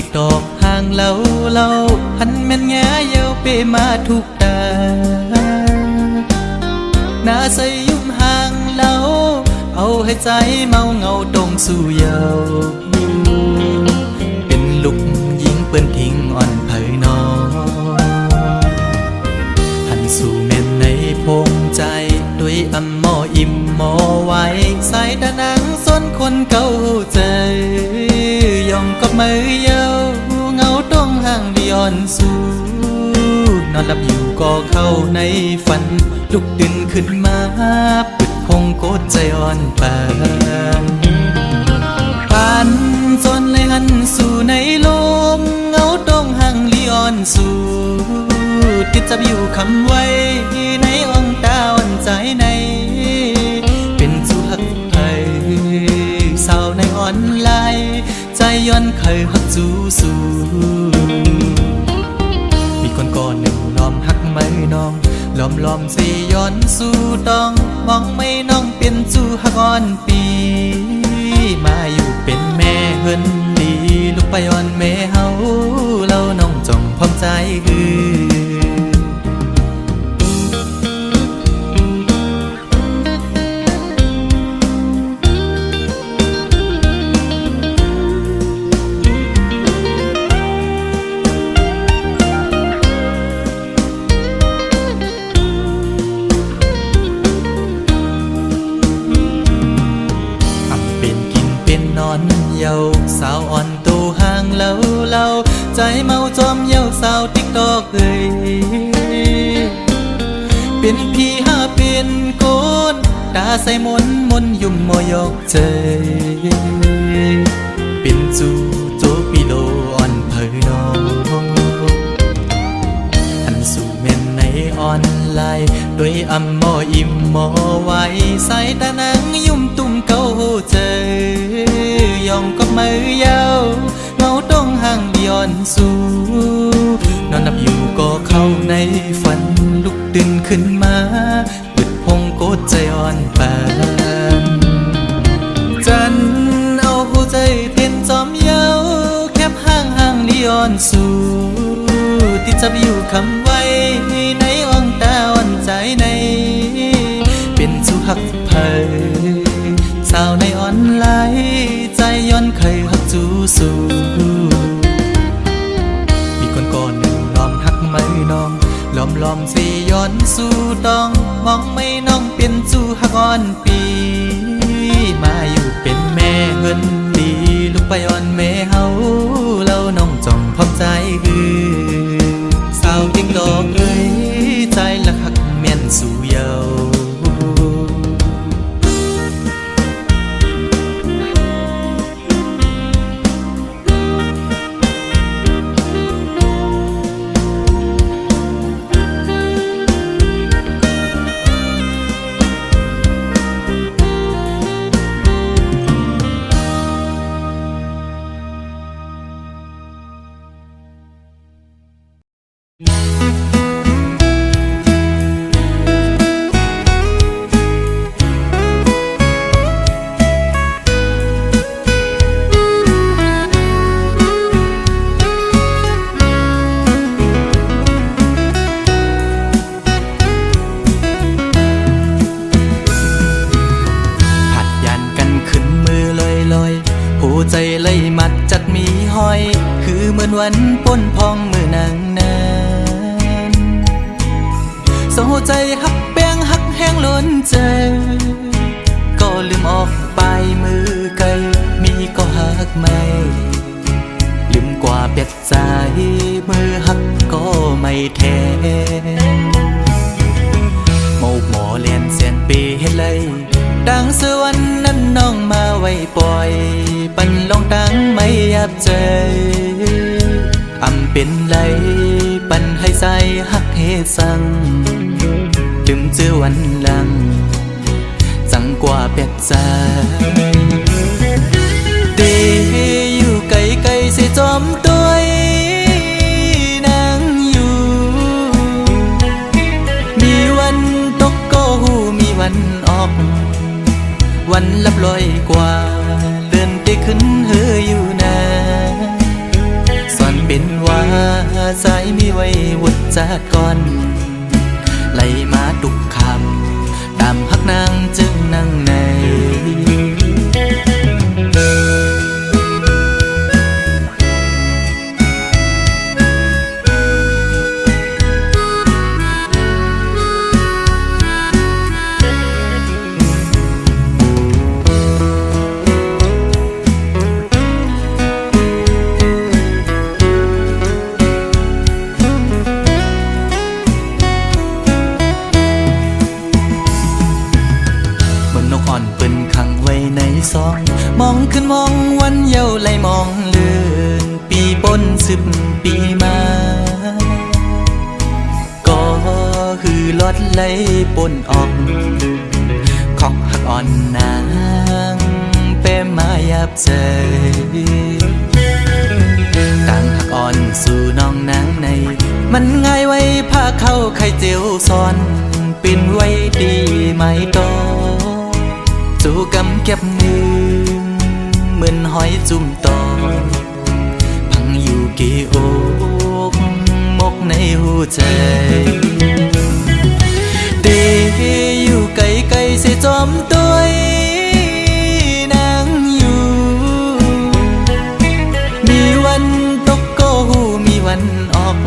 ติ๊กตอกห่างเล่าหันแม่นแง่เย้าเปมาทุกตาหน้าใสยุ่มห่างเล่าเอาให้ใจเมาเงาตรงสู่เยาเป็นลูกยิงเปื้อนทิ้งอ่อนเผยนอหันสู่แม่นในพงใจด้วยอำมออิ่มมอไว้สายตานังส้นคนเก่าใจยองกับมือเยาเงาต้องห่างดิออนสู่นอนหลับอยู่ก็เข้าในฝันลุกดึงขึ้นมาปึดพงโกดใจอ่อนปานผ่านจนเลยหันสู่ในลมเงาต้องห่างลีออนสู่ติดจับอยู่คำไว้ในอ่องตาอ่อนใจในเป็นสู่หักไผ่สาวในอ่อนไลใจย้อนเคยหักจูสู่มีคนก่อนหนึ่งล้อมหักไม่น้องล้อมสิย้อนสู่ต้องมองไม่น้องเป็นสู่หักอ่อนปีมาอยู่เป็นแม่เฮินดีลูกไปอ่อนแม่เฮาเล่าน้องจ้องพร้อมใจเยาสาวอ่อนตูห่างเล่าใจเมาจอมเยาสาวติ๊กตอกเป็นพี่หาเป็นโกนตาใส่มนยุ่มมอยกใจเป็นจูโจปิโลอ่อนเผยน้องหันสู่เม่นในออนไลน์ด้วยอำมออิ่มมอไว้ใส่ตานังยุ่มตุ่มเก่าใจยองกับมือเยาเงาต้องห่างดิออนสู่นอนหลับอยู่ก็เข้าในฝันลุกดึงขึ้นมาปึดพงโกดใจอ่อนปานจันเอาหัวใจเต้นจอมเยาแคบห่างดิออนสู่ติดจับอยู่คำไว้ในอ่องตาอ่อนใจในเป็นสู่หักเผยสาวในออนไลน์ใจย้อนเคยหักจูสู่มีคนก่อนหนึ่งล้อมหักไม่น้องล้อมสิย้อนสู่ต้องมองไม่น้องเป็นจูหักอ่อนปีมาอยู่เป็นแม่เฮินดีลูกไปอ่อนแม่เฮาเล่าน้องจ้องพร้อมใจสาวติ๊กตอกใจละหักแม่นสู่เยาใจเลยมัดจัดมีห้อยคือเหมือนวันป้นพองมือนางนั้นโซ่ใจหักแป้งหักแห้งล้นใจก็ลืมออกไปมือไกลมีก็หักไม่ลืมกว่าเป็ดใจมือหักก็ไม่แทนโมกหมอเลียนเสียนปีเฮ็ดเลยดังเสือวันนั้นน้องมาไว้ปล่อยปันลองตั้งไม่ยับใจอำเป็นไรปันให้ใส่หักเฮสังลืมเจอวันหลังจังกว่าเป็ดใจเดอยู่ไกลๆสิจอมตัวนางอยู่มีวันตกก็หูมีวันออกวันลับลอยกว่าเดินไปขึ้นเฮออยู่นะ เป็นว่าสายมีไว้วุดจากก่อนไหลมาตุกคำตามฮักนางจึงนั่งในมองขึ้นมองวันเยาว์ไหลมองเลื่อนปีปน10 ปีมาก็คือลดไหลปนออกขอกหักอ่อนนางเป้มายับใจต่างหักอ่อนสู่น้องนางในมันง่ายไว้ผ้าเข้าไข่เจียวซ้อนปิ่นไว้ดีไม่โตสู่กำเก็บนึงเหมือนหอยจุ่มตอพังอยู่กี่อกมกในหัวใจเดอยู่ไกลไกลเสียจอมตัวนางอยู่มีวันตกก็หูมีวันออก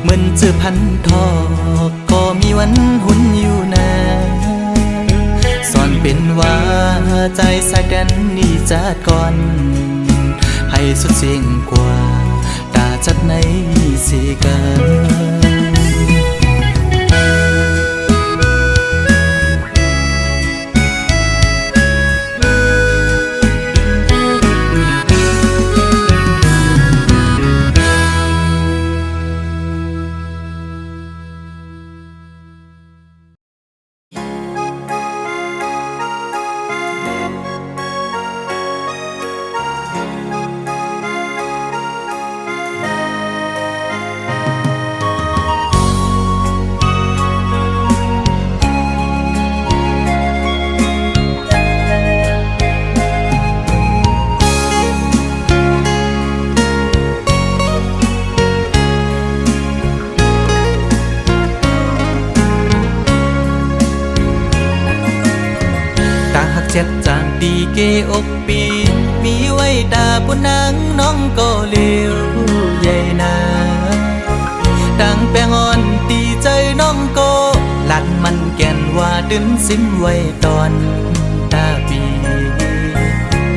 เหมือนเจอพันทอกก็มีวันหุ่นอยู่นาเป็นว่าใจสายกันนี่จัดก่อนให้สุดเสียงกว่าตาจัดในสีกันเจ็ดจางดีเกอกปีมีไว้ตาบนนางน้องก็เลี้ยวใหญ่นาดังแปงอ่อนตีใจน้องก็หลัดมันแก่นว่าดึงสิ้นไว้ตอนตาปี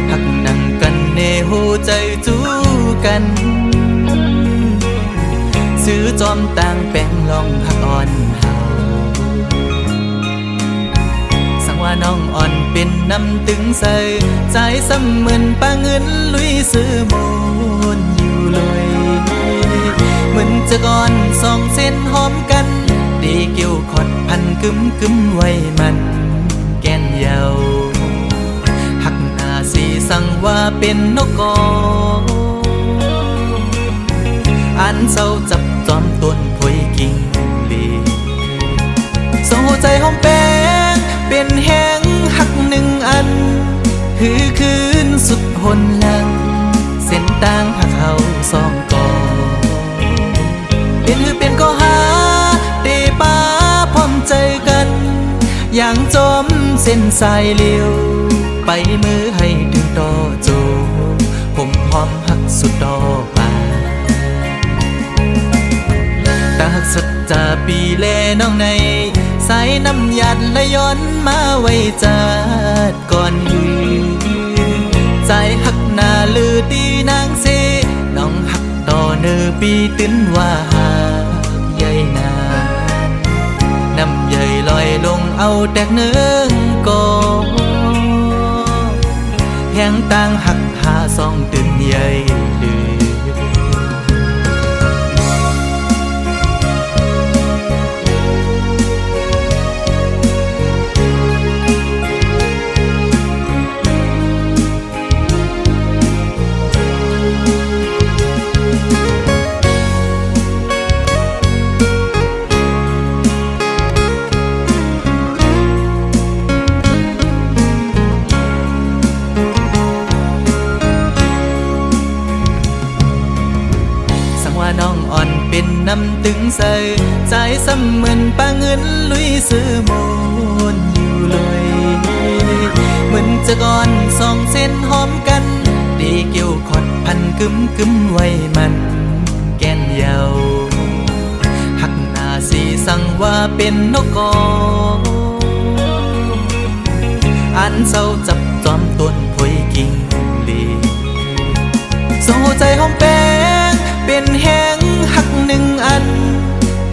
หักนั่งกันเนหูใจจูกันซื้อจอมต่างแปงลองหักอ่อนว่าน้องอ่อนเป็นน้ำตึงใส่ใจซ้ำเหมือนปลาเงินลุยซื้อมูลอยู่เลยเหมือนจะก่อนสองเส้นหอมกันดีเกี่ยวขอดพันกึมไว้มันแก่นเยาหักหน้าสีสั่งว่าเป็นนกกออันเศร้าจับจอมต้นพวยกิ่งลีส่งหัวใจหอมแป้งเป็นแห้งหักหนึ่งอันคือคืนสุดหนหลังเส้นต่างหักเขาสองก่อเป็นก็หาเตป้าพร้อมใจกันอย่างจมเส้นสายเลี้ยวไปมือให้ถึงต่อโจผมหอมหักสุดต่อป่าตาหักสัจจาปีแลน้องในสายน้ำหยัดและย้อนมาไว้จัดก่อนหือใจหักหน้าลือตีนางเสน้องหักต่อเนื้อปีตื้นว่าหาใหญ่นาน้ำใหญ่ลอยลงเอาแตกเนื้อก่อแห้งต่างหักหาสองตื่นใหญ่ลือ ใส่ใจซ้ำเหมือนปาเงินลุยซื้อโมนอยู่เลยเหมือนจะก่อนสองเส้นหอมกันดีเกี่ยวขอดพันกึมไว้มันแก่นเยาหักหน้าสีสั่งว่าเป็นนกกออันเศร้าจับจอมต้นพอยกิ่งลีโซ่ใจหอมแป้งเป็นแห้งหักหนึ่งอัน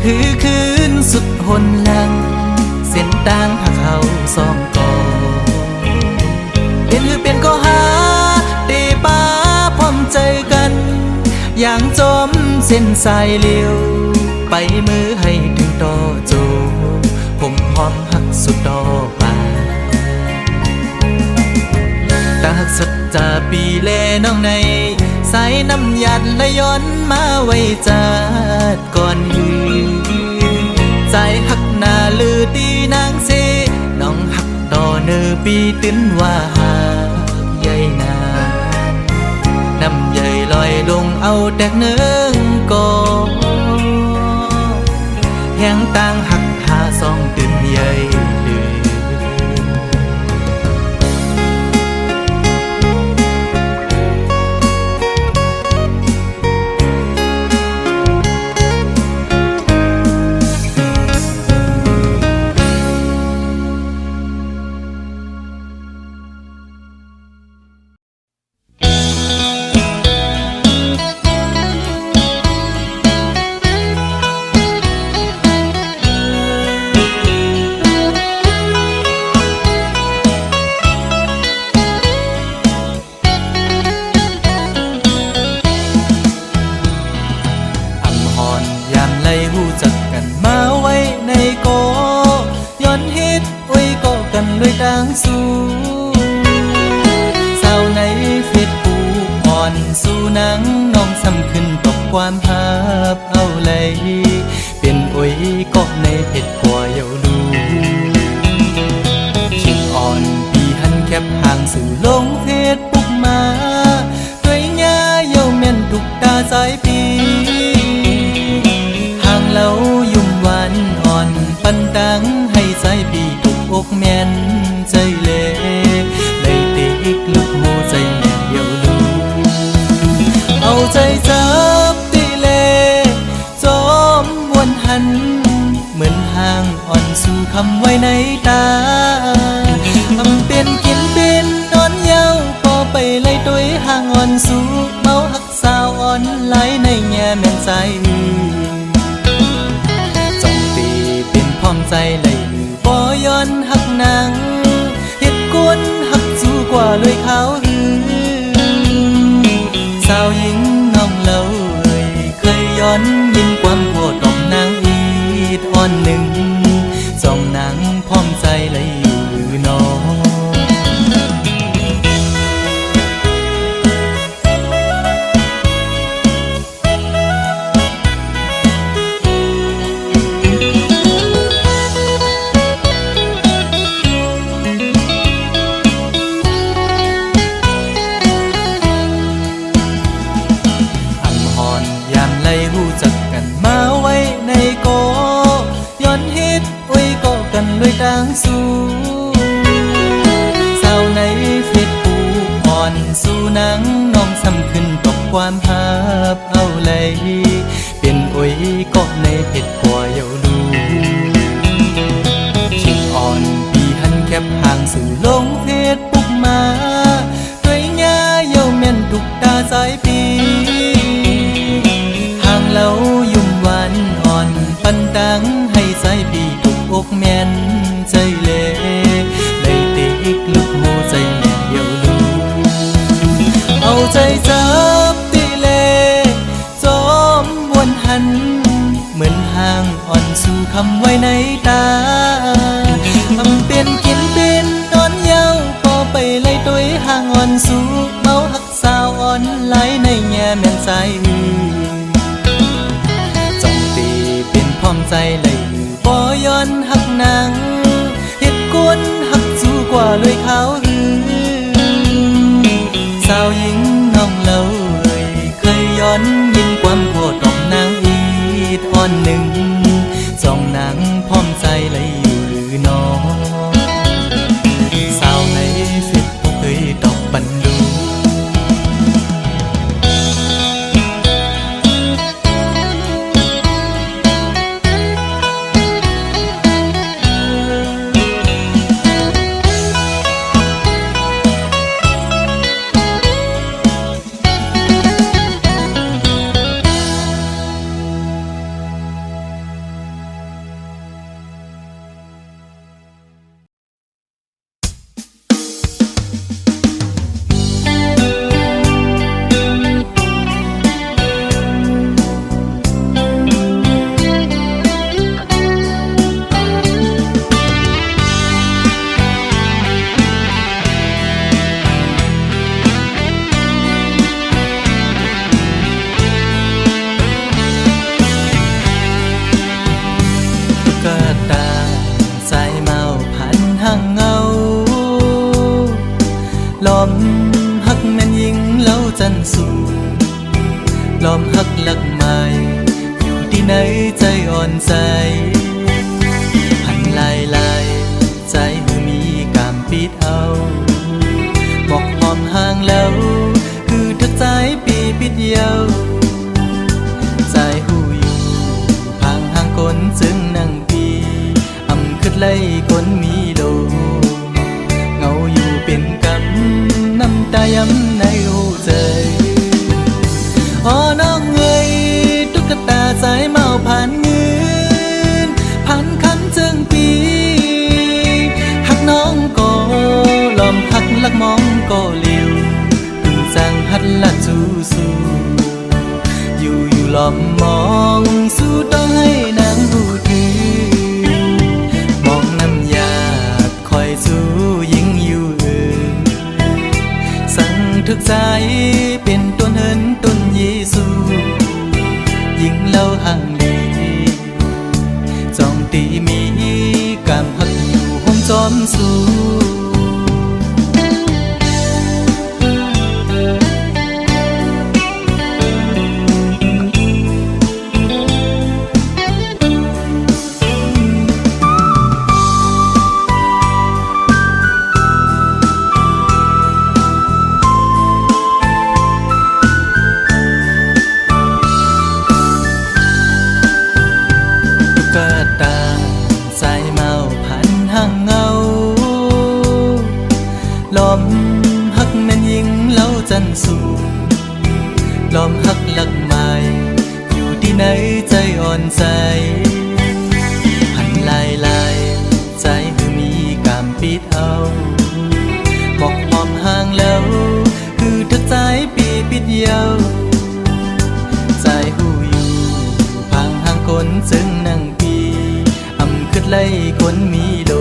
คือคืนสุดหนหลังเส้นต่างหักเขาสองกอเป็นคือเป็นก็หาเตป้าพร้อมใจกันอย่างจมเส้นสายเลี้ยวไปมือให้ถึงต่อโจผมพร้อมหักสุดต่อไปตาหักสุดจะปีแลน้องในสายน้ำหยัดและย้อนมาไว้จัดก่อนหือใจหักหน้าลือตีนางเสน้องหักต่อเนื้อปีตื้นว่าหากใหญ่นาน้ำใหญ่ลอยลงเอาแตกเนื้อก่อแห้งต่างหักหาสองตื่นใหญ่ลือด้วยดังสู้สาวในเฟซบุ๊กอ่อนสู้หนังน้องซ้ำขึ้นตกความหับเอาเลยเป็นโอ้ยก็ในเพจกว่าเยาลูคิงอ่อนปีหันแคบห่างสื่อลงเฟซบุ๊กมาด้วยหญ้าเยาแม่นทุกตาสายปีห่างเรายุ่มหวานอ่อนปันดังให้สายปีอกแม่นใจเล่ได้ติกลุกโมใจเดียวลูเอาใจจับตีเล่จอมวนหันเหมือนห่างอ่อนสู่คำไว้ในตาทำเป็นกินเป็นนอนเย้าพอไปเลยด้วยห่างอ่อนสู่เมาหักสาวอ่อนไหลในแง่แม่นใจจงตีเป็นพร้อมใจเลยบ่ย้อนหักนางเฮ็ดกวนหักสู้กว่าเลยเขาหือสาวหญิงน้องเล่าเคยย้อนยินความโกรธต่อมนางอีดอ่อนหนึ่งจอมนางพร้อมใจเลยอยู่น้องด้วยดังสู้สาวในเฟซบุ๊กอ่อนสู้หนังน้องซ้ำขึ้นตกความหับเอาเลยเป็นโอ้ยก็ในเพจกว่าเยาลูคิงอ่อนปีหันแคบห่างสื่อลงเฟซบุ๊กมาด้วยหญ้าเยาแม่นทุกตาสายปีห่างเรายุ่มหวานอ่อนปันดังให้สายปีอกแม่นใจเล่ได้ติกลุกโมใจเดียวลูเอาใจจับตีเล่จอมวนหันเหมือนห่างอ่อนสู่คำไว้ในตาทำเป็นกินเป็นนอนเย้าพอไปเลยด้วยห่างอ่อนสู่เมาหักสาวอ่อนไหลในแง่แม่นใจจงตีเป็นพร้อมใจเลยบ่ย้อนหักนางเฮ็ดกวนหักสู้กว่าเลยเขาหือสาวหญิงน้องเล่าเคยย้อนยินความโกรธต่อมนางอีด อนหนึ่งจองหนังพร้อมใจเลยอยู่หรือน้องสาวในเฟซบุ๊กเคยตอบปันดูลอมฮักแม่นยิงเล่าจันสูลอมฮักลักไม้อยู่ที่ไหนใจอ่อนใจหันลายลายใจมือมีกามปิดเอาบอกหอมห่างแล้วคือทักใจปีปิดเยาใจหูอยู่ห่างห่างคนจึงนั่งปีอำคืดไล่คนมีโลเงาอยู่เป็นกำน้ำตาย้ำในหัวใจอ๋อน้องเอ้ยตุ๊กตาสายเมาผ่านเงินผ่านคำจึงปีหักน้องก็ลอมหักลักมองก็เลี้ยวตึงจังหัดลัดสู้สู้อยู่ลอมมองสู้ต้องให้นางหูถือมองน้ำยาคอยสู้ยิ่งอยู่ทึกใจเป็นต้นเหินต้นเยซูยิ่งเล่าห่างลีจองตีมีกามหักอยู่ห้องจอมสูลอมฮักแม่นยิงเล่าจันสูลอมฮักลักไม้อยู่ที่ไหนใจอ่อนใจหันลายลายใจคือมีกามปิดเอาบอกหอมห่างแล้วคือทักใจปีปิดเยาใจหูอยู่ห่างห่างคนจึงนั่งปีอำคืดไล่คนมีโล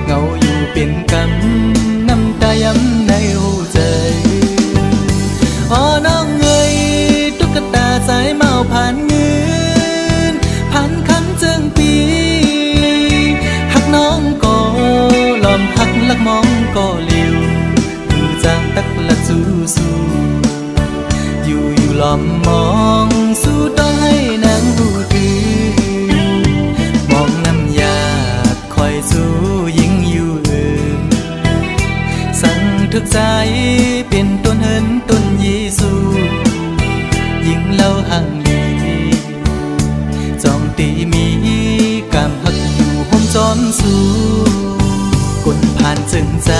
เงาอยู่เป็นกำน้ำตาย้ำในหัวใจอ๋อน้องเอ้ยตุ๊กตาสายเมาผ่านเงินผ่านคำจึงปีหักน้องก็ลอมหักลักมองก็เลี้ยวคือจางตักละสู้สู้อยู่ลอมมองสู้ต้องให้นางหูถือมองน้ำยาคอยสู้ยิ่งอยู่ทึกใจเป็นต้นเหินต้นเยซูยิ่งเล่าห่างลีจองตีมีกามหักอยู่ห้องจอมสูกลผ่านจึงใจ